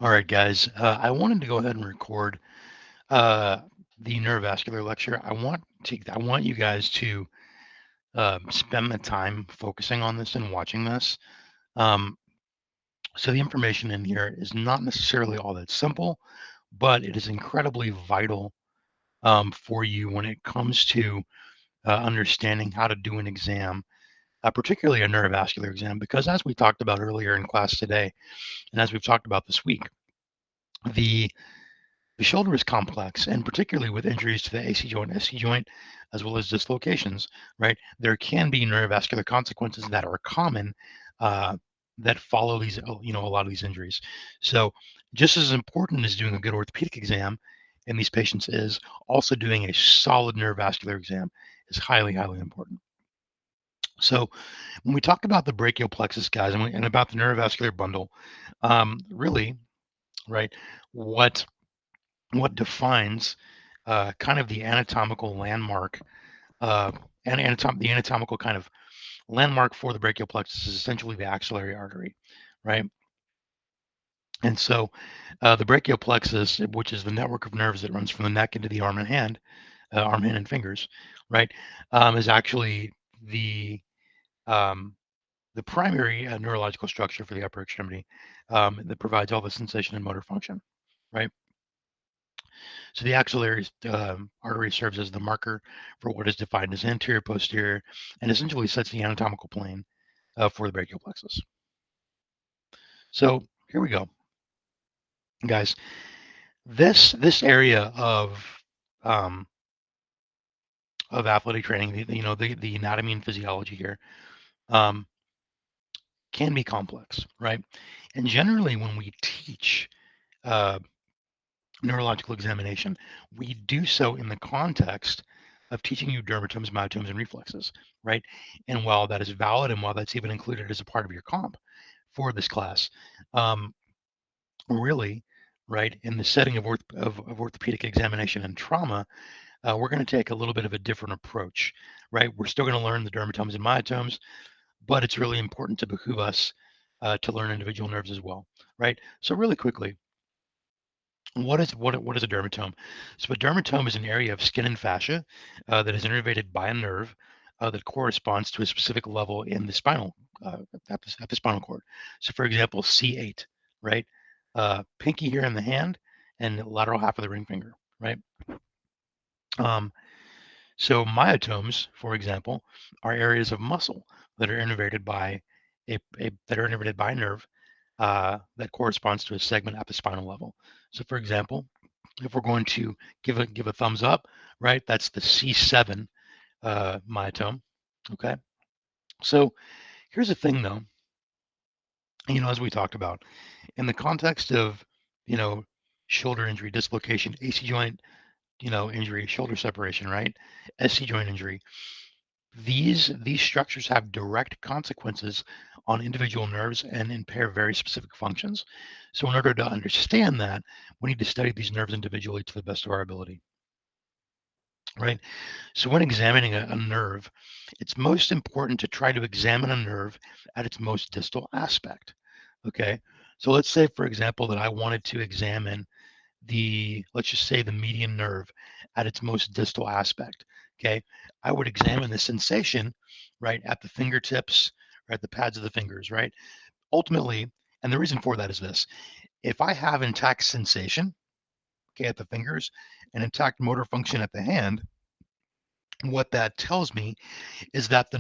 All right, guys. I wanted to go ahead and record uh, the neurovascular lecture. I want you guys to spend the time focusing on this and watching this. Um, so the information in here is not necessarily all that simple, but it is incredibly vital for you when it comes to understanding how to do an exam, particularly a neurovascular exam, because as we talked about earlier in class today, and as we've talked about this week, the The shoulder is complex, and particularly with injuries to the AC joint, SC joint, as well as dislocations, right? There can be neurovascular consequences that are common uh, that follow these, a lot of these injuries. So, just as important as doing a good orthopedic exam in these patients is also doing a solid neurovascular exam is highly, highly important. So, when we talk about the brachial plexus, guys, and about the neurovascular bundle, really, right, what what defines kind of the anatomical landmark the anatomical kind of landmark for the brachial plexus is essentially the axillary artery, right? And so the brachial plexus, which is the network of nerves that runs from the neck into the arm, hand, and fingers, right, is actually the um, the primary neurological structure for the upper extremity that provides all the sensation and motor function, right? So the axillary artery serves as the marker for what is defined as anterior, posterior, and essentially sets the anatomical plane for the brachial plexus. So here we go, guys. This area um, of athletic training, the anatomy and physiology here, um, can be complex, right? And generally, when we teach uh, neurological examination, we do so in the context of teaching you dermatomes, myotomes, and reflexes, right? And while that is valid and while that's even included as a part of your comp for this class, um, really, right, in the setting of orthopedic examination and trauma, we're going to take a little bit of a different approach, right? We're still going to learn the dermatomes and myotomes, but it's really important to behoove us to learn individual nerves as well, right? So really quickly, what is a dermatome? So a dermatome is an area of skin and fascia that is innervated by a nerve that corresponds to a specific level in the at the spinal cord. So for example, C8, right? Pinky here in the hand and lateral half of the ring finger, right? Um, so myotomes, for example, are areas of muscle that are innervated by a nerve that corresponds to a segment at the spinal level. So for example, if we're going to give a thumbs up, right, that's the C7 myotome. Okay. So here's the thing, though. As we talked about, in the context of you know shoulder injury, dislocation, AC joint, injury, shoulder separation, right, SC joint injury. These structures have direct consequences on individual nerves and impair very specific functions. So in order to understand that, we need to study these nerves individually to the best of our ability, right? So when examining a nerve, it's most important to try to examine a nerve at its most distal aspect. Okay. So let's say, for example, that I wanted to examine let's just say the median nerve at its most distal aspect. Okay. I would examine the sensation, right, at the fingertips or at the pads of the fingers, right? Ultimately, and the reason for that is this: if I have intact sensation, okay, at the fingers and intact motor function at the hand, what that tells me is that the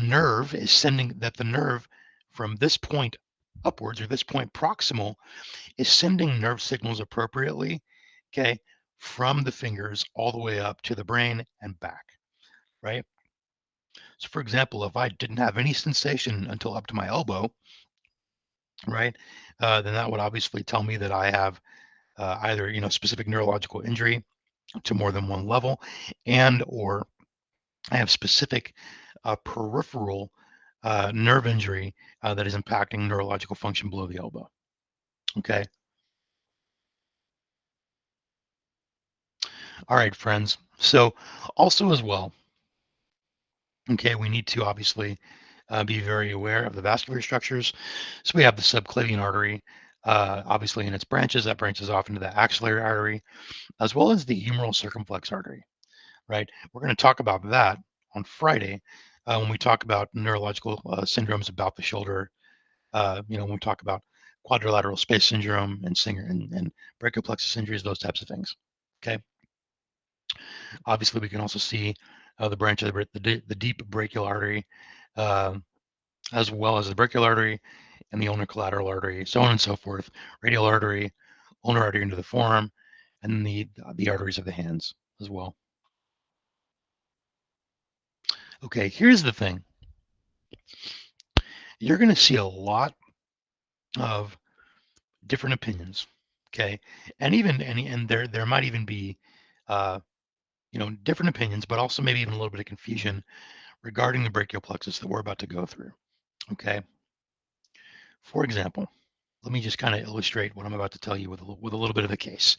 nerve from this point upwards, or this point proximal, is sending nerve signals appropriately, okay, from the fingers all the way up to the brain and back, right? So for example, if I didn't have any sensation until up to my elbow, right, then that would obviously tell me that I have either specific neurological injury to more than one level, and or I have specific peripheral nerve injury that is impacting neurological function below the elbow. Okay. All right, friends. So also as well, okay, we need to obviously be very aware of the vascular structures. So we have the subclavian artery, obviously in its branches, that branches off into the axillary artery, as well as the humeral circumflex artery, right? We're going to talk about that on Friday when we talk about neurological syndromes about the shoulder. When we talk about quadrilateral space syndrome and Singer and brachial plexus injuries, those types of things. Okay. Obviously, we can also see the branch of the deep brachial artery, uh, as well as the brachial artery and the ulnar collateral artery, so on and so forth. Radial artery, ulnar artery into the forearm, and the arteries of the hands as well. Okay, here's the thing. You're going to see a lot of different opinions. Okay, and there might even be uh, different opinions, but also maybe even a little bit of confusion regarding the brachial plexus that we're about to go through. Okay, for example, let me just kind of illustrate what I'm about to tell you with a little bit of a case.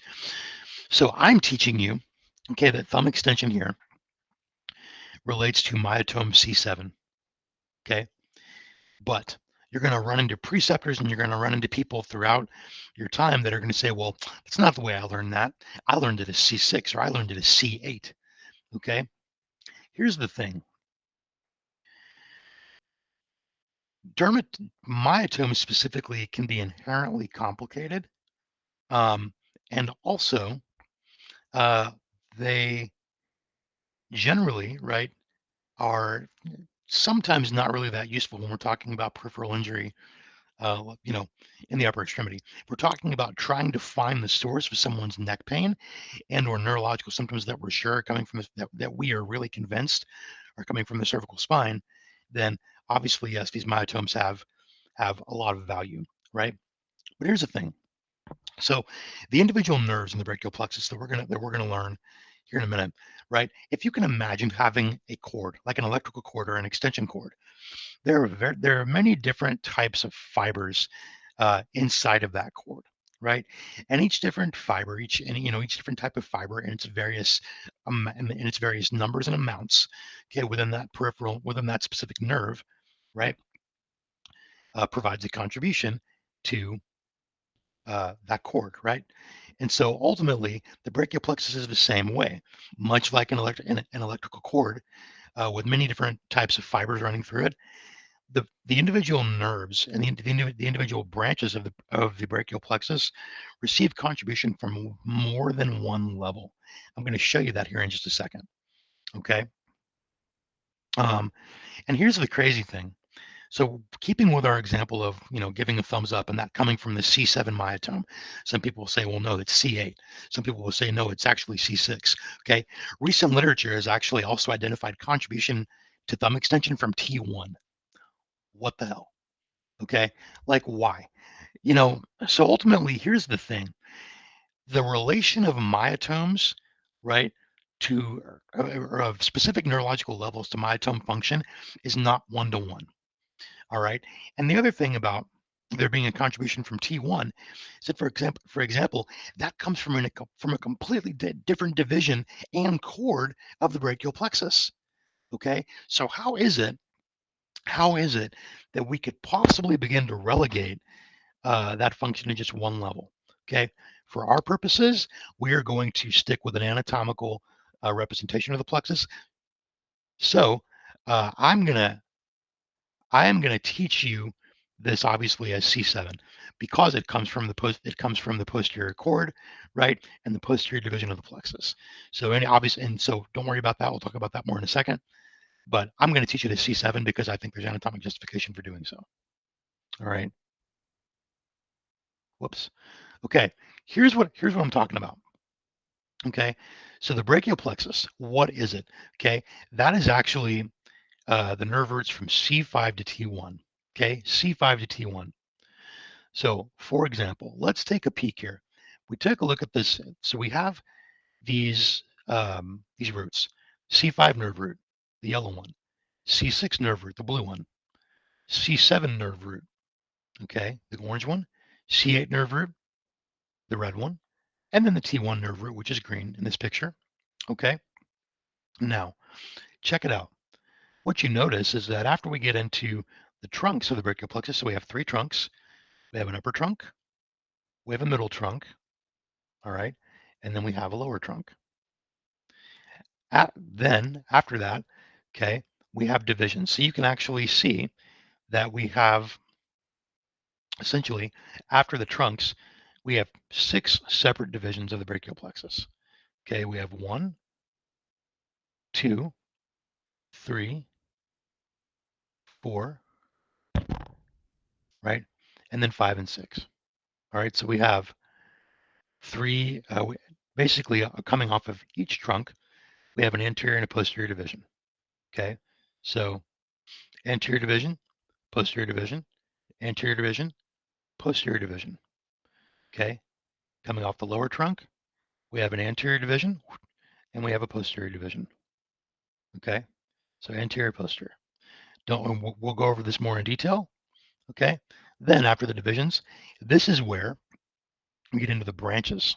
So I'm teaching you, okay, that thumb extension here relates to myotome C7. Okay, but you're going to run into preceptors and you're going to run into people throughout your time that are going to say, well, that's not the way I learned that. I learned it as C6 or I learned it as C8. Okay, here's the thing. Myotomes specifically can be inherently complicated. Um, and also, uh, they generally, right, are sometimes not really that useful when we're talking about peripheral injury, in the upper extremity. If we're talking about trying to find the source of someone's neck pain and or neurological symptoms that we're sure are coming from that we are really convinced are coming from the cervical spine, then obviously, yes, these myotomes have a lot of value, right? But here's the thing. So the individual nerves in the brachial plexus that we're gonna learn here in a minute, right? If you can imagine having a cord, like an electrical cord or an extension cord, there are many different types of fibers inside of that cord, right? And each different fiber, each different type of fiber, and its various in its various numbers and amounts, okay, within that specific nerve, right, provides a contribution to that cord, right? And so ultimately, the brachial plexus is the same way, much like an electrical cord with many different types of fibers running through it. The individual nerves and the individual branches of the brachial plexus receive contribution from more than one level. I'm going to show you that here in just a second. Okay. Um, and here's the crazy thing. So keeping with our example of, giving a thumbs up and that coming from the C7 myotome, some people will say, well, no, it's C8. Some people will say, no, it's actually C6. Okay. Recent literature has actually also identified contribution to thumb extension from T1. What the hell? Okay. Like why? So ultimately, here's the thing. The relation of myotomes, right, to or of specific neurological levels to myotome function is not one to one. All right. And the other thing about there being a contribution from T1 is that, for example, that comes from a completely different division and chord of the brachial plexus. Okay. So how is it that we could possibly begin to relegate that function to just one level? Okay. For our purposes, we are going to stick with an anatomical representation of the plexus. So uh, I'm gonna I am going to teach you this obviously as C7 because it comes from the posterior cord, right? And the posterior division of the plexus. So so don't worry about that. We'll talk about that more in a second. But I'm going to teach you the C7 because I think there's anatomic justification for doing so. All right. Whoops. Okay. Here's what I'm talking about. Okay. So the brachial plexus, what is it? Okay. That is actually the nerve roots from C5 to T1. Okay. C5 to T1. So, for example, let's take a peek here. We take a look at this. So we have these roots: C5 nerve root, the yellow one; C6 nerve root, the blue one; C7 nerve root, okay, the orange one; C8 nerve root, the red one; and then the T1 nerve root, which is green in this picture. Okay. Now, check it out. What you notice is that after we get into the trunks of the brachial plexus, so we have three trunks. We have an upper trunk, we have a middle trunk, all right, and then we have a lower trunk. Then after that, okay, we have divisions. So you can actually see that we have essentially after the trunks, we have 6 separate divisions of the brachial plexus. Okay, we have 1, 2, 3, 4, right, and then 5 and 6. All right, so we have 3, basically coming off of each trunk, we have an anterior and a posterior division. Okay, so anterior division, posterior division, anterior division, posterior division. Okay, coming off the lower trunk, we have an anterior division and we have a posterior division. Okay, so anterior, posterior. We'll go over this more in detail. Okay, then after the divisions, this is where we get into the branches.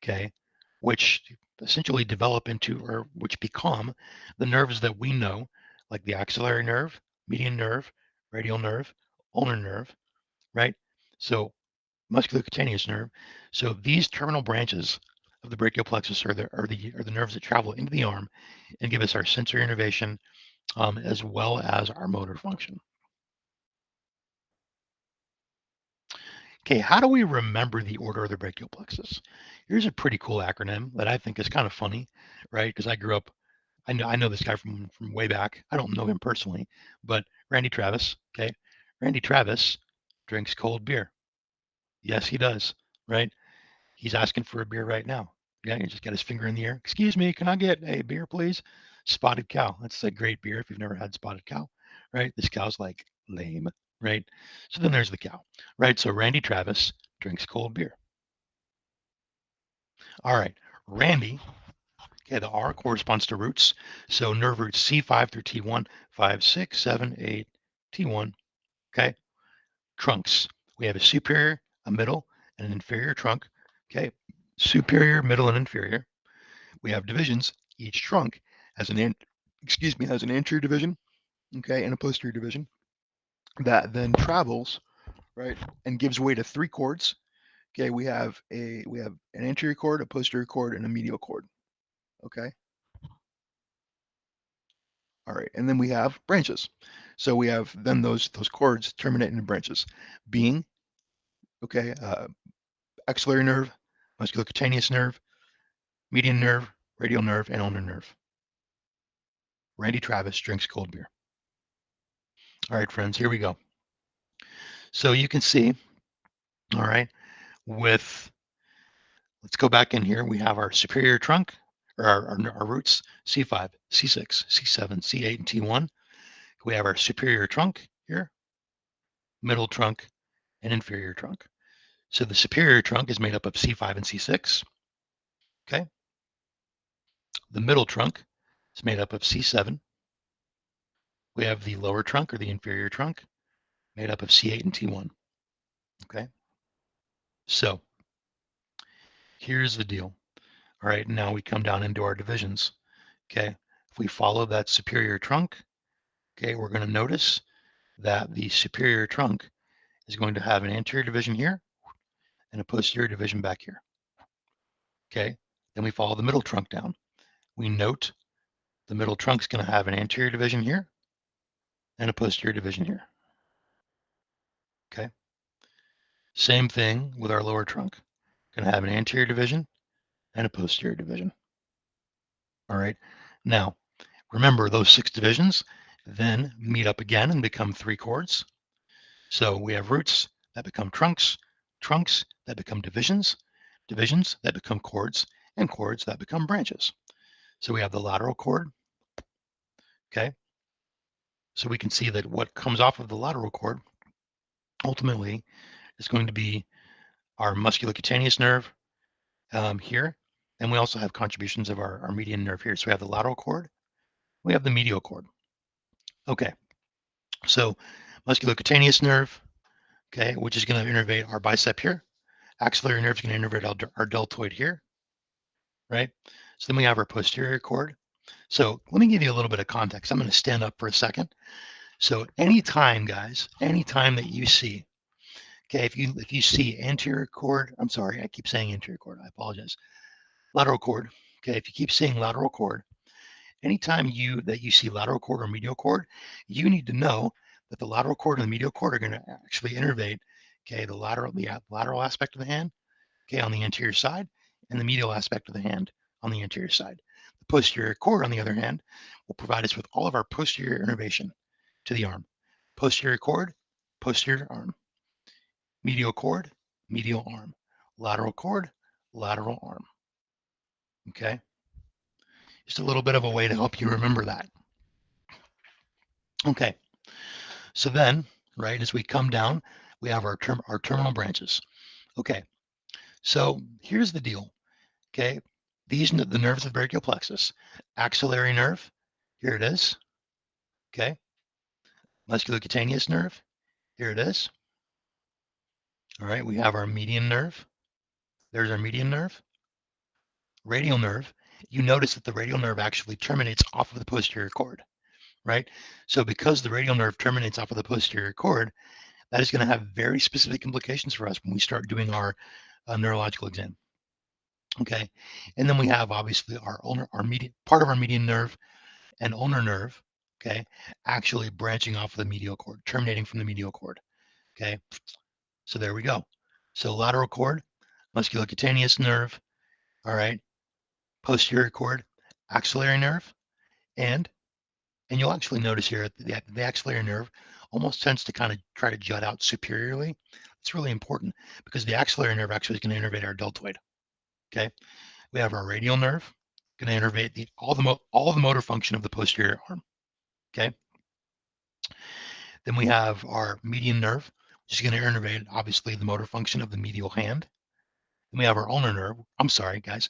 Okay, which essentially develop into or which become the nerves that we know, like the axillary nerve, median nerve, radial nerve, ulnar nerve, right? So musculocutaneous nerve. So these terminal branches of the brachial plexus are the nerves that travel into the arm and give us our sensory innervation as well as our motor function. Okay, how do we remember the order of the brachial plexus? Here's a pretty cool acronym that I think is kind of funny, right? Because I grew up, I know this guy from way back. I don't know him personally, but Randy Travis. Okay, Randy Travis drinks cold beer. Yes, he does. Right? He's asking for a beer right now. Yeah, he just got his finger in the air. Excuse me, can I get a beer, please? Spotted Cow. That's a great beer if you've never had Spotted Cow, right? This cow's like lame, right? So then there's the cow, right? So Randy Travis drinks cold beer. All right, Randy. Okay, the R corresponds to roots. So nerve roots C5 through T1, 5, 6, 7, 8, T1. Okay, trunks. We have a superior, a middle, and an inferior trunk. Okay, superior, middle, and inferior. We have divisions. Each trunk has has an anterior division, okay, and a posterior division that then travels, right, and gives way to 3 chords. Okay, we have an anterior chord, a posterior chord, and a medial chord. Okay, all right, and then we have branches. So we have then those chords terminate into branches, being okay, axillary nerve, musculocutaneous nerve, median nerve, radial nerve, and ulnar nerve. Randy Travis drinks cold beer. All right, friends, here we go. So you can see, all right, with, let's go back in here. We have our superior trunk, or our roots, C5, C6, C7, C8, and T1. We have our superior trunk here, middle trunk, and inferior trunk. So the superior trunk is made up of C5 and C6. Okay. The middle trunk is made up of C7. We have the lower trunk or the inferior trunk made up of C8 and T1. Okay. So here's the deal. All right. Now we come down into our divisions. Okay. If we follow that superior trunk, okay, we're going to notice that the superior trunk is going to have an anterior division here and a posterior division back here. Okay. Then we follow the middle trunk down. We note the middle trunk is going to have an anterior division here and a posterior division here. Okay. Same thing with our lower trunk. Going to have an anterior division and a posterior division. All right. Now, remember those 6 divisions then meet up again and become 3 chords. So we have roots that become trunks, trunks that become divisions, divisions that become chords, and chords that become branches. So we have the lateral chord. Okay. So we can see that what comes off of the lateral chord ultimately is going to be our musculocutaneous nerve here. And we also have contributions of our median nerve here. So we have the lateral chord, we have the medial chord. Okay, so musculocutaneous nerve, okay, which is going to innervate our bicep here. Axillary nerve is going to innervate our deltoid here, right? So then we have our posterior chord. So let me give you a little bit of context. I'm going to stand up for a second. So anytime, guys, anytime that you see, Okay, if you see anterior cord, I'm sorry, I keep saying anterior cord, I apologize. Lateral cord. Okay, if you keep seeing lateral cord, anytime you see lateral cord or medial cord, you need to know that the lateral cord and the medial cord are going to actually innervate, okay, the lateral aspect of the hand, okay, on the anterior side, and the medial aspect of the hand on the anterior side. The posterior cord, on the other hand, will provide us with all of our posterior innervation to the arm. Posterior cord, posterior arm. Medial cord, medial arm. Lateral cord, lateral arm. Okay? Just a little bit of a way to help you remember that. Okay. So then, right, as we come down, we have our terminal branches. Okay. So here's the deal. Okay. These the nerves of the brachial plexus. Axillary nerve, here it is. Okay. Musculocutaneous nerve, here it is. All right, we have our median nerve. There's our median nerve. Radial nerve. You notice that the radial nerve actually terminates off of the posterior cord, right? So because the radial nerve terminates off of the posterior cord, that is going to have very specific implications for us when we start doing our neurological exam. Okay, and then we have obviously our median part of our median nerve and ulnar nerve. Okay, actually branching off of the medial cord, terminating from the medial cord. Okay, so there we go. So lateral cord, musculocutaneous nerve. All right, posterior cord, axillary nerve, and you'll actually notice here the axillary nerve almost tends to kind of try to jut out superiorly. It's really important because the axillary nerve actually is going to innervate our deltoid. Okay, we have our radial nerve going to innervate all the motor function of the posterior arm. Okay, then we have our median nerve, which is going to innervate obviously the motor function of the medial hand. Then we have our ulnar nerve. I'm sorry, guys.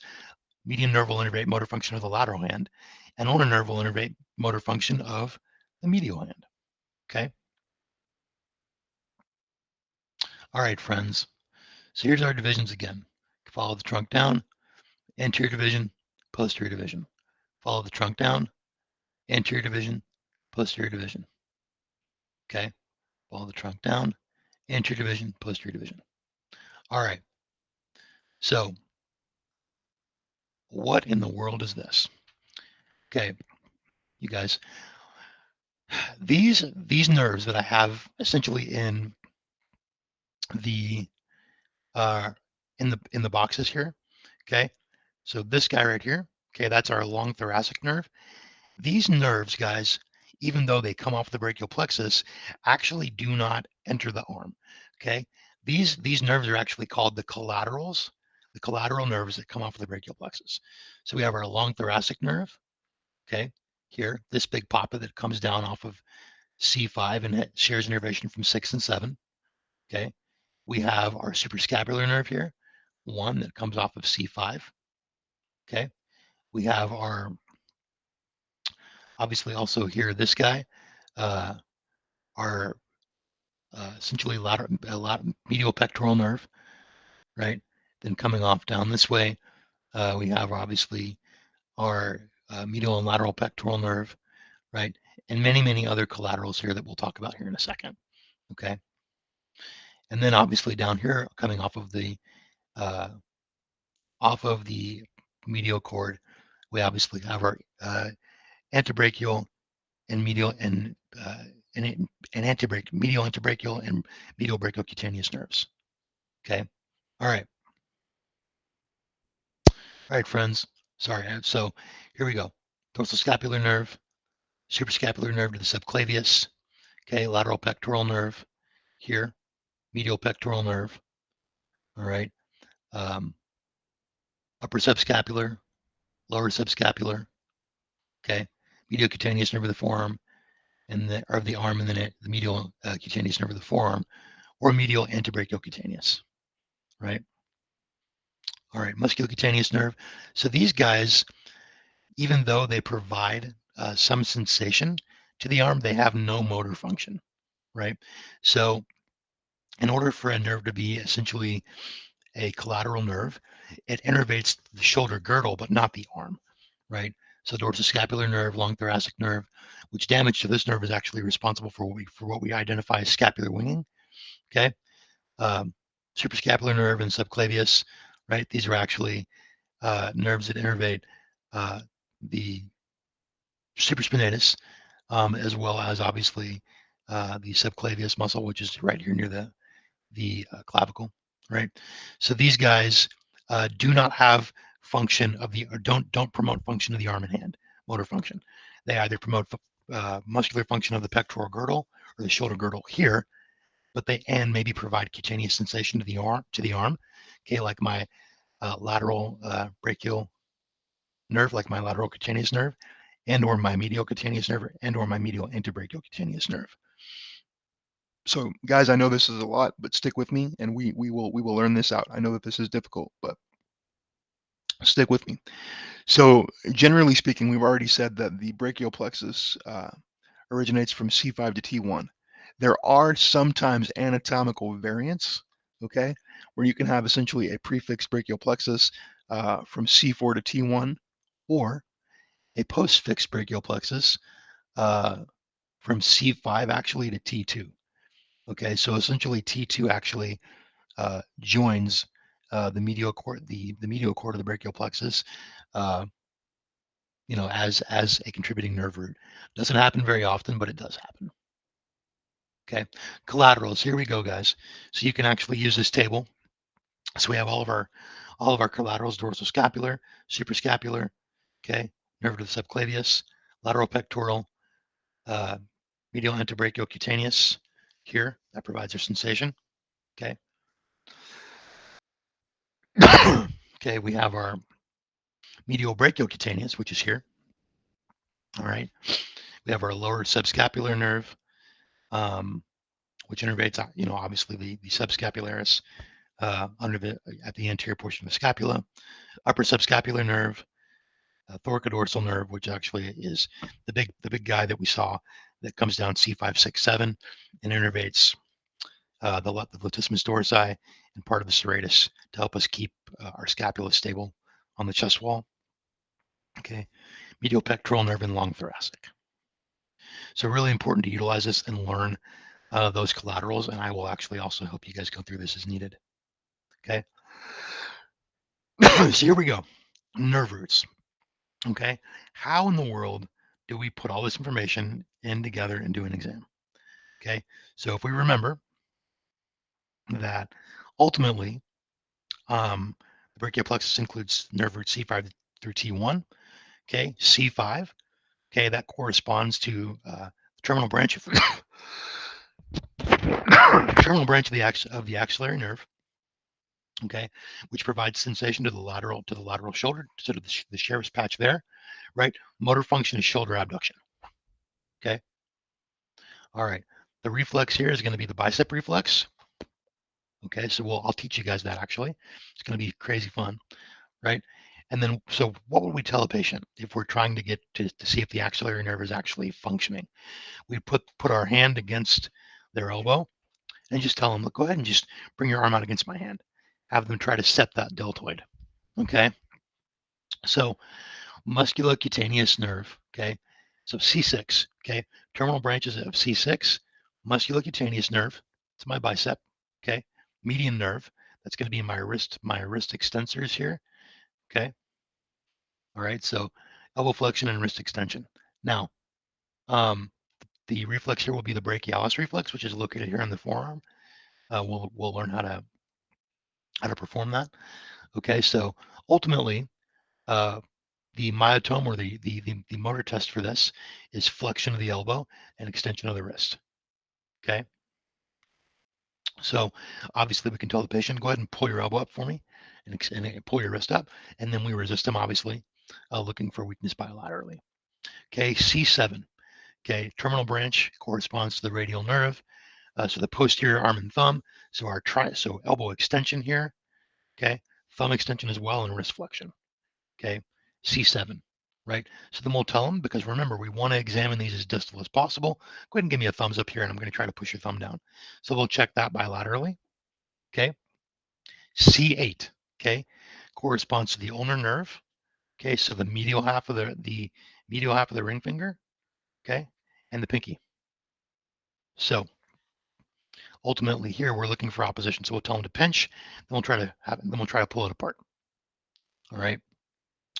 Median nerve will innervate motor function of the lateral hand, and ulnar nerve will innervate motor function of the medial hand. Okay. All right, friends. So here's our divisions again. Follow the trunk down, anterior division, posterior division. Follow the trunk down, anterior division, posterior division. Okay. Follow the trunk down, anterior division, posterior division. All right. So what in the world is this? Okay, you guys, these nerves that I have essentially in the in the boxes here. Okay, so this guy right here. Okay, that's our long thoracic nerve. These nerves, guys, even though they come off the brachial plexus, actually do not enter the arm. Okay, these nerves are actually called the collaterals, the collateral nerves that come off of the brachial plexus. So we have our long thoracic nerve. Okay, here, this big papa that comes down off of C5 and it shares innervation from 6 and 7. Okay, we have our suprascapular nerve here, one that comes off of C5. Okay, we have our obviously also here this guy, our essentially medial pectoral nerve, right? Then coming off down this way, we have obviously our medial and lateral pectoral nerve, right? And many other collaterals here that we'll talk about here in a second. Okay. And then obviously down here, coming uh, off of the medial cord, we obviously have our antebrachial and medial and medial antebrachial and medial brachiocutaneous nerves. Okay. All right. All right, friends. Sorry. So here we go. Dorsal scapular nerve, suprascapular nerve to the subclavius. Okay. Lateral pectoral nerve here, medial pectoral nerve. All right. Upper subscapular, lower subscapular. Okay. Medial cutaneous nerve of the forearm and the arm, and then the medial cutaneous nerve of the forearm, or medial antebrachial cutaneous. Right. All right. Musculocutaneous nerve. So these guys, even though they provide some sensation to the arm, they have no motor function, right? So in order for a nerve to be essentially a collateral nerve, it innervates the shoulder girdle, but not the arm, right? So dorsoscapular nerve, long thoracic nerve, which damage to this nerve is actually responsible for what we identify as scapular winging, okay? Suprascapular nerve and subclavius, right? These are actually nerves that innervate the supraspinatus, as well as obviously the subclavius muscle, which is right here near the clavicle, right? So these guys do not have function of the, or don't promote function of the arm and hand, motor function. They either promote muscular function of the pectoral girdle or the shoulder girdle here, but they and maybe provide cutaneous sensation to the arm. Okay, like my lateral brachial nerve, like my lateral cutaneous nerve, and or my medial cutaneous nerve, and or my medial antebrachial cutaneous nerve. So, guys, I know this is a lot, but stick with me, and we will learn this out. I know that this is difficult, but stick with me. So, generally speaking, we've already said that the brachial plexus originates from C5 to T1. There are sometimes anatomical variants, okay, where you can have essentially a prefixed brachial plexus from C4 to T1, or a postfixed brachial plexus uh, from C5 actually to T2. Okay, so essentially T2 actually joins the medial cord, the medial cord of the brachial plexus, uh, as a contributing nerve root. Doesn't happen very often, but it does happen. Okay, collaterals. Here we go, guys. So you can actually use this table. So we have all of our collaterals: dorsoscapular, suprascapular. Okay, nerve to the subclavius, lateral pectoral, uh, medial antebrachial cutaneous. Here, that provides our sensation. Okay. Okay, we have our medial brachial cutaneous, which is here. All right. We have our lower subscapular nerve, um, which innervates, obviously the subscapularis under at the anterior portion of the scapula. Upper subscapular nerve, thoracodorsal nerve, which actually is the big guy that we saw that comes down C5, 6, 7, and innervates the latissimus dorsi and part of the serratus to help us keep our scapula stable on the chest wall. Okay, medial pectoral nerve and long thoracic. So really important to utilize this and learn those collaterals, and I will actually also help you guys go through this as needed. Okay. So here we go. Nerve roots. Okay. How in the world do we put all this information in together and do an exam? Okay. So if we remember that ultimately the brachial plexus includes nerve root C5 through T1. Okay. C5. Okay. That corresponds to the terminal branch of terminal branch of the axillary nerve. Okay, which provides sensation to the lateral shoulder, sort of the sheriff's patch there, right? Motor function is shoulder abduction. Okay, all right. The reflex here is going to be the bicep reflex. Okay, so I'll teach you guys that actually. It's going to be crazy fun, right? And then, so what would we tell a patient if we're trying to get to see if the axillary nerve is actually functioning? We put our hand against their elbow and just tell them, look, go ahead and just bring your arm out against my hand. Have them try to set that deltoid. Okay, so musculocutaneous nerve. Okay, so C6. Okay, terminal branches of C6, musculocutaneous nerve. It's my bicep. Okay, median nerve. That's going to be my wrist extensors here. Okay, all right. So elbow flexion and wrist extension. Now, the reflex here will be the brachialis reflex, which is located here on the forearm. We'll learn how to perform that. Okay, so ultimately, uh, the myotome, or the motor test for this, is flexion of the elbow and extension of the wrist. Okay. So obviously we can tell the patient, go ahead and pull your elbow up for me and pull your wrist up. And then we resist them, obviously, looking for weakness bilaterally. Okay. C7. Okay. Terminal branch corresponds to the radial nerve. So the posterior arm and thumb. So so elbow extension here. Okay. Thumb extension as well, and wrist flexion. Okay, C7, right? So then we'll tell them, because remember, we want to examine these as distal as possible. Go ahead and give me a thumbs up here, and I'm going to try to push your thumb down. So we'll check that bilaterally. Okay, C8, okay, corresponds to the ulnar nerve. Okay, so the medial half of the medial half of the ring finger. Okay, and the pinky. So ultimately here we're looking for opposition. So we'll tell them to pinch, then we'll try to pull it apart. All right.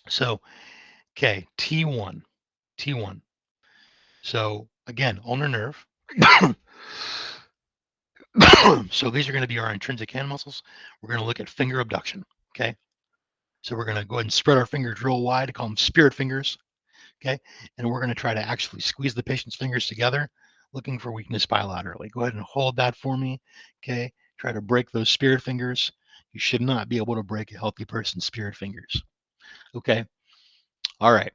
So, okay, T1. So again, ulnar nerve. So these are going to be our intrinsic hand muscles. We're going to look at finger abduction. Okay. So we're going to go ahead and spread our fingers real wide, call them spirit fingers. Okay. And we're going to try to actually squeeze the patient's fingers together, looking for weakness bilaterally. Go ahead and hold that for me. Okay. Try to break those spirit fingers. You should not be able to break a healthy person's spirit fingers. Okay. All right.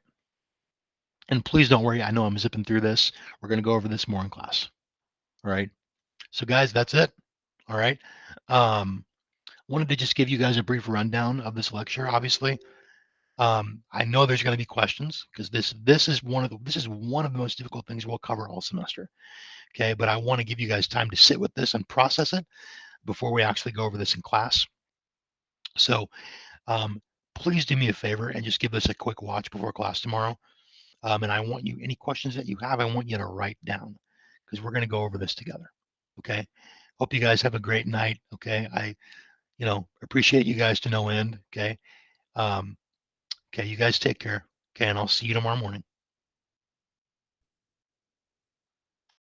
And please don't worry. I know I'm zipping through this. We're going to go over this more in class. All right. So guys, that's it. All right. Wanted to just give you guys a brief rundown of this lecture. Obviously, I know there's going to be questions because this is one of the most difficult things we'll cover all semester. Okay, but I want to give you guys time to sit with this and process it before we actually go over this in class. So please do me a favor and just give this a quick watch before class tomorrow. And I want you, any questions that you have, I want you to write down because we're going to go over this together. Okay. Hope you guys have a great night. Okay. I appreciate you guys to no end. Okay. Okay. You guys take care. Okay. And I'll see you tomorrow morning.